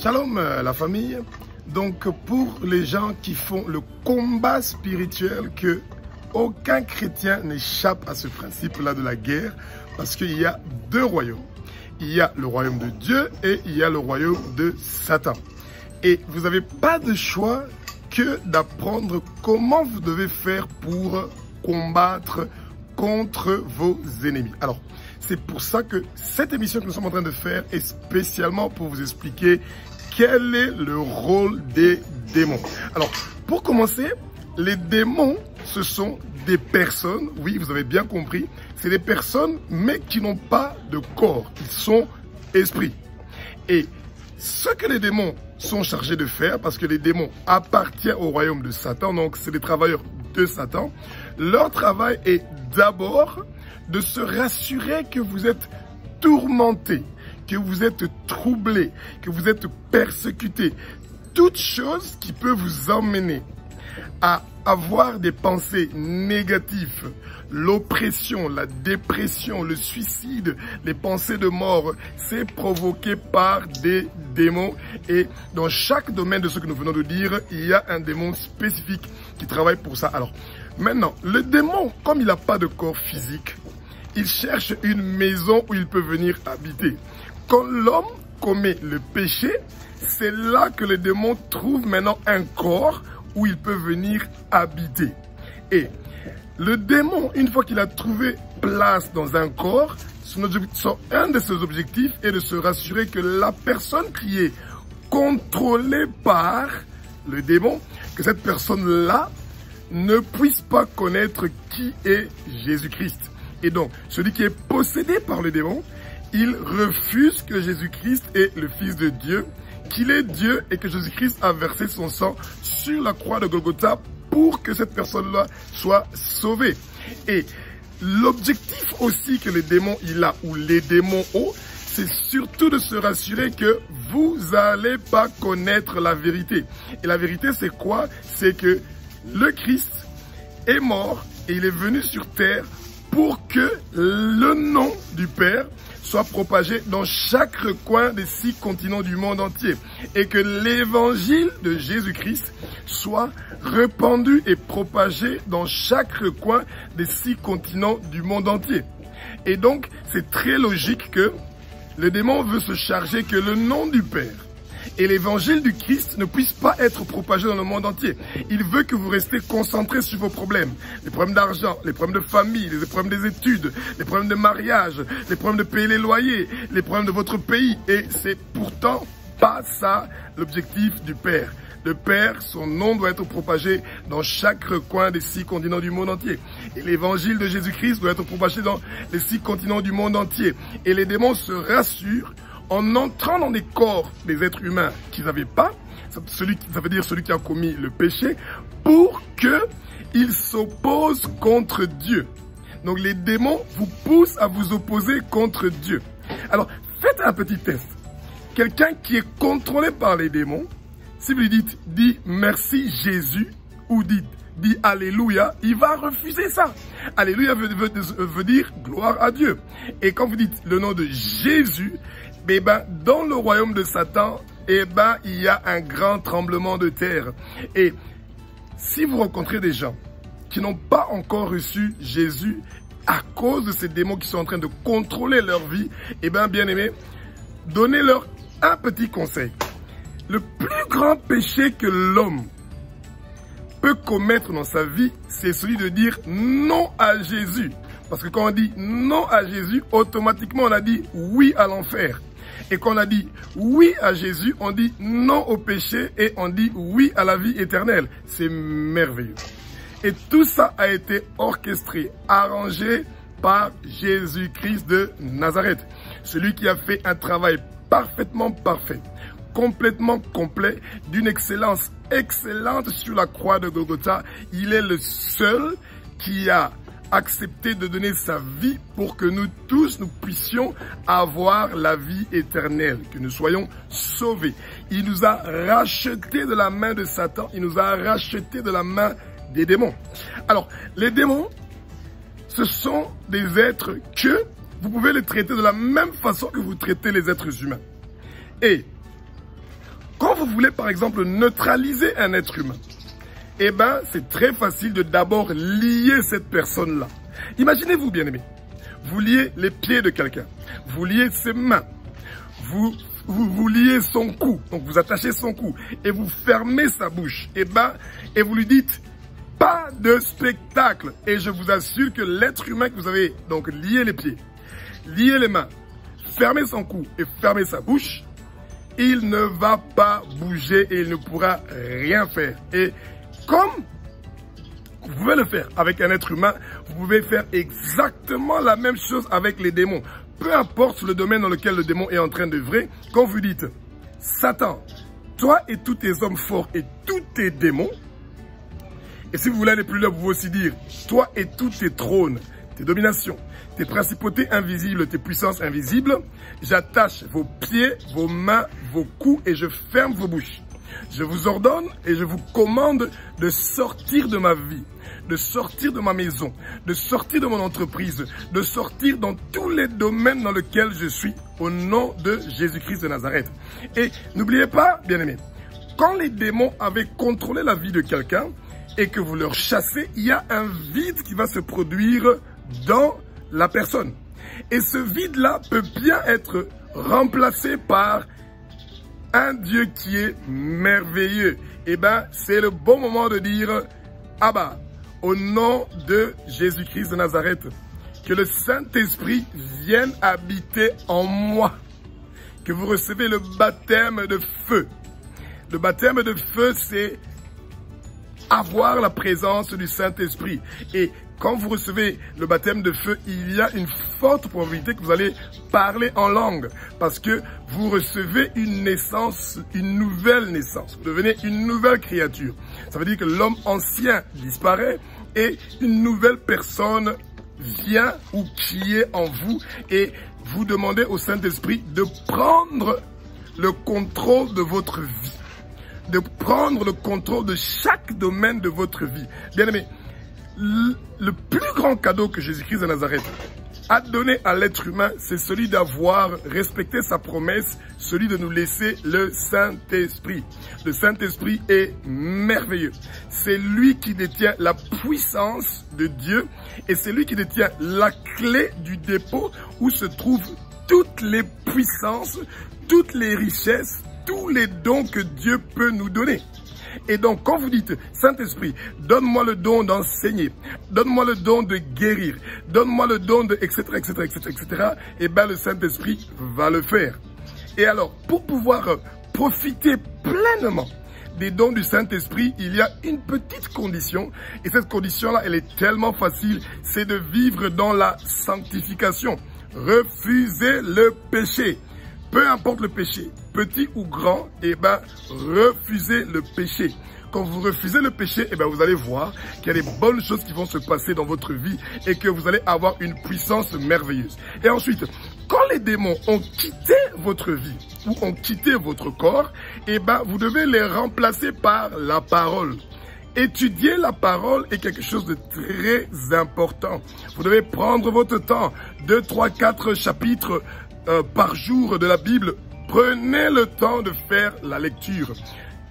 Shalom la famille. Donc pour les gens qui font le combat spirituel, que aucun chrétien n'échappe à ce principe-là de la guerre, parce qu'il y a deux royaumes. Il y a le royaume de Dieu et il y a le royaume de Satan. Et vous n'avez pas de choix que d'apprendre comment vous devez faire pour combattre contre vos ennemis. Alors, c'est pour ça que cette émission que nous sommes en train de faire est spécialement pour vous expliquer quel est le rôle des démons. Alors, pour commencer, les démons, ce sont des personnes, oui, vous avez bien compris, c'est des personnes, mais qui n'ont pas de corps, ils sont esprits. Et ce que les démons sont chargés de faire, parce que les démons appartiennent au royaume de Satan, donc c'est des travailleurs de Satan, leur travail est d'abord de se rassurer que vous êtes tourmenté, que vous êtes troublé, que vous êtes persécuté. Toute chose qui peut vous emmener à avoir des pensées négatives, l'oppression, la dépression, le suicide, les pensées de mort, c'est provoqué par des démons. Et dans chaque domaine de ce que nous venons de dire, il y a un démon spécifique qui travaille pour ça. Alors, maintenant, le démon, comme il n'a pas de corps physique, il cherche une maison où il peut venir habiter. Quand l'homme commet le péché, c'est là que le démon trouve maintenant un corps où il peut venir habiter. Et le démon, une fois qu'il a trouvé place dans un corps, un de ses objectifs est de se rassurer que la personne qui est contrôlée par le démon, que cette personne-là ne puisse pas connaître qui est Jésus-Christ. Et donc, celui qui est possédé par le démon, il refuse que Jésus-Christ est le Fils de Dieu, qu'il est Dieu et que Jésus-Christ a versé son sang sur la croix de Golgotha pour que cette personne-là soit sauvée. Et l'objectif aussi que le démon il a, ou les démons ont, c'est surtout de se rassurer que vous n'allez pas connaître la vérité. Et la vérité, c'est quoi? C'est que le Christ est mort et il est venu sur terre pour que le nom du Père soit propagé dans chaque coin des 6 continents du monde entier et que l'évangile de Jésus-Christ soit répandu et propagé dans chaque coin des 6 continents du monde entier. Et donc, c'est très logique que le démon veut se charger que le nom du Père et l'évangile du Christ ne puisse pas être propagé dans le monde entier. Il veut que vous restez concentrés sur vos problèmes. Les problèmes d'argent, les problèmes de famille, les problèmes des études, les problèmes de mariage, les problèmes de payer les loyers, les problèmes de votre pays. Et c'est pourtant pas ça l'objectif du Père. Le Père, son nom doit être propagé dans chaque coin des 6 continents du monde entier. Et l'évangile de Jésus-Christ doit être propagé dans les 6 continents du monde entier. Et les démons se rassurent en entrant dans des corps des êtres humains qu'ils n'avaient pas, ça veut dire celui qui a commis le péché, pour qu'ils s'opposent contre Dieu. Donc les démons vous poussent à vous opposer contre Dieu. Alors faites un petit test. Quelqu'un qui est contrôlé par les démons, si vous lui dites « dis merci Jésus » ou dis Alléluia, il va refuser ça. Alléluia veut dire gloire à Dieu. Et quand vous dites le nom de Jésus, eh ben, dans le royaume de Satan, eh ben, il y a un grand tremblement de terre. Et si vous rencontrez des gens qui n'ont pas encore reçu Jésus à cause de ces démons qui sont en train de contrôler leur vie, eh bien, bien aimé, donnez-leur un petit conseil. Le plus grand péché que l'homme peut commettre dans sa vie, c'est celui de dire non à Jésus. Parce que quand on dit non à Jésus, automatiquement on a dit oui à l'enfer. Et quand on a dit oui à Jésus, on dit non au péché et on dit oui à la vie éternelle. C'est merveilleux. Et tout ça a été orchestré, arrangé par Jésus-Christ de Nazareth. Celui qui a fait un travail parfaitement parfait, complètement complet, d'une excellence excellente sur la croix de Golgotha. Il est le seul qui a accepté de donner sa vie pour que nous tous, nous puissions avoir la vie éternelle, que nous soyons sauvés. Il nous a rachetés de la main de Satan, il nous a rachetés de la main des démons. Alors, les démons, ce sont des êtres que vous pouvez les traiter de la même façon que vous traitez les êtres humains. Et quand vous voulez par exemple neutraliser un être humain, eh bien c'est très facile de d'abord lier cette personne-là. Imaginez-vous, bien-aimés, vous liez les pieds de quelqu'un, vous liez ses mains, vous liez son cou, donc vous attachez son cou et vous fermez sa bouche, et vous lui dites pas de spectacle. Et je vous assure que l'être humain que vous avez donc lié les pieds, lié les mains, fermé son cou et fermé sa bouche, il ne va pas bouger et il ne pourra rien faire. Et comme vous pouvez le faire avec un être humain, vous pouvez faire exactement la même chose avec les démons. Peu importe le domaine dans lequel le démon est en train d'œuvrer, quand vous dites « Satan, toi et tous tes hommes forts et tous tes démons », et si vous voulez aller plus loin, vous pouvez aussi dire « Toi et tous tes trônes, tes dominations, tes principautés invisibles, tes puissances invisibles, j'attache vos pieds, vos mains, vos coups et je ferme vos bouches. Je vous ordonne et je vous commande de sortir de ma vie, de sortir de ma maison, de sortir de mon entreprise, de sortir dans tous les domaines dans lesquels je suis, au nom de Jésus-Christ de Nazareth. » Et n'oubliez pas, bien-aimés, quand les démons avaient contrôlé la vie de quelqu'un et que vous leur chassez, il y a un vide qui va se produire dans la personne. Et ce vide-là peut bien être remplacé par un Dieu qui est merveilleux. Eh bien, c'est le bon moment de dire « Abba, au nom de Jésus-Christ de Nazareth, que le Saint-Esprit vienne habiter en moi. Que vous recevez le baptême de feu. » Le baptême de feu, c'est avoir la présence du Saint-Esprit. Et quand vous recevez le baptême de feu, il y a une forte probabilité que vous allez parler en langue. Parce que vous recevez une naissance, une nouvelle naissance. Vous devenez une nouvelle créature. Ça veut dire que l'homme ancien disparaît et une nouvelle personne vient ou qui est en vous. Et vous demandez au Saint-Esprit de prendre le contrôle de votre vie. De prendre le contrôle de chaque domaine de votre vie. Bien aimé, le plus grand cadeau que Jésus-Christ de Nazareth a donné à l'être humain, c'est celui d'avoir respecté sa promesse, celui de nous laisser le Saint-Esprit. Le Saint-Esprit est merveilleux. C'est lui qui détient la puissance de Dieu et c'est lui qui détient la clé du dépôt où se trouvent toutes les puissances, toutes les richesses, tous les dons que Dieu peut nous donner. Et donc, quand vous dites, Saint-Esprit, donne-moi le don d'enseigner, donne-moi le don de guérir, donne-moi le don de etc., et bien le Saint-Esprit va le faire. Et alors, pour pouvoir profiter pleinement des dons du Saint-Esprit, il y a une petite condition. Et cette condition-là, elle est tellement facile, c'est de vivre dans la sanctification. Refusez le péché. Peu importe le péché, petit ou grand, eh ben, refusez le péché. Quand vous refusez le péché, eh ben, vous allez voir qu'il y a des bonnes choses qui vont se passer dans votre vie et que vous allez avoir une puissance merveilleuse. Et ensuite, quand les démons ont quitté votre vie ou ont quitté votre corps, eh ben, vous devez les remplacer par la parole. Étudier la parole est quelque chose de très important. Vous devez prendre votre temps, 2, 3, 4 chapitres par jour de la Bible. Prenez le temps de faire la lecture.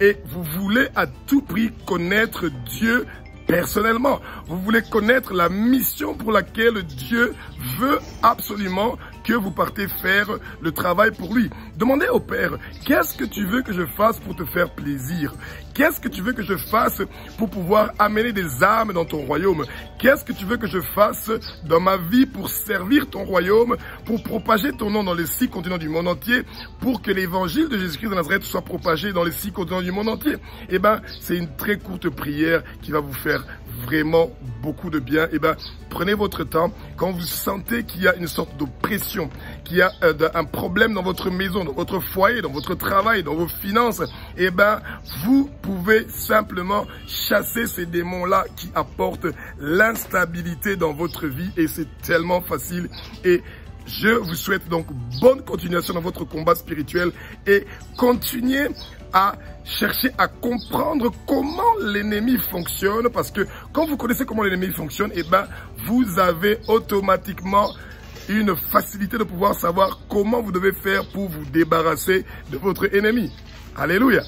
Et vous voulez à tout prix connaître Dieu personnellement. Vous voulez connaître la mission pour laquelle Dieu veut absolument que vous partez faire le travail pour lui. Demandez au Père, qu'est-ce que tu veux que je fasse pour te faire plaisir? Qu'est-ce que tu veux que je fasse pour pouvoir amener des âmes dans ton royaume? Qu'est-ce que tu veux que je fasse dans ma vie pour servir ton royaume, pour propager ton nom dans les 6 continents du monde entier, pour que l'évangile de Jésus-Christ de Nazareth soit propagé dans les 6 continents du monde entier? Eh bien, c'est une très courte prière qui va vous faire vraiment beaucoup de bien. Eh bien, prenez votre temps. Quand vous sentez qu'il y a une sorte d'oppression, qu'il y a un problème dans votre maison, dans votre foyer, dans votre travail, dans vos finances, eh bien, vous pouvez simplement chasser ces démons-là qui apportent l'instabilité dans votre vie et c'est tellement facile. Et je vous souhaite donc bonne continuation dans votre combat spirituel et continuez à chercher à comprendre comment l'ennemi fonctionne, parce que quand vous connaissez comment l'ennemi fonctionne, eh ben, vous avez automatiquement une facilité de pouvoir savoir comment vous devez faire pour vous débarrasser de votre ennemi. Alléluia.